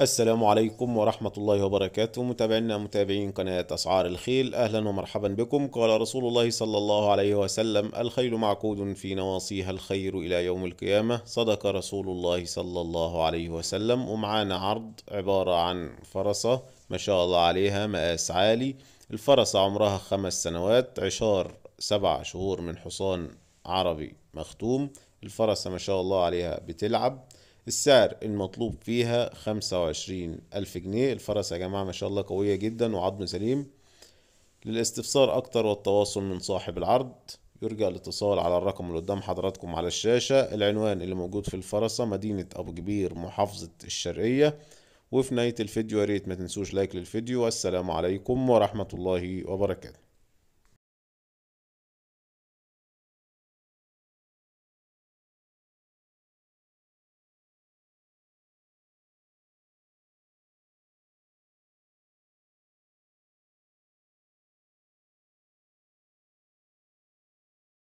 السلام عليكم ورحمة الله وبركاته، متابعينا متابعين قناة أسعار الخيل، أهلا ومرحبا بكم. قال رسول الله صلى الله عليه وسلم: الخيل معقود في نواصيها الخير إلى يوم القيامة. صدق رسول الله صلى الله عليه وسلم. ومعانا عرض عبارة عن فرسة ما شاء الله عليها مقاس عالي. الفرسة عمرها 5 سنوات، عشار 7 شهور من حصان عربي مختوم. الفرسة ما شاء الله عليها بتلعب. السعر المطلوب فيها 25 ألف جنيه. الفرس يا جماعة ما شاء الله قوية جدا وعظم سليم. للاستفسار أكتر والتواصل من صاحب العرض يرجى الاتصال على الرقم اللي قدام حضراتكم على الشاشة. العنوان اللي موجود في الفرسة مدينة أبو كبير، محافظة الشرقية. وفي نهاية الفيديو يا ريت ما تنسوش لايك للفيديو. والسلام عليكم ورحمة الله وبركاته.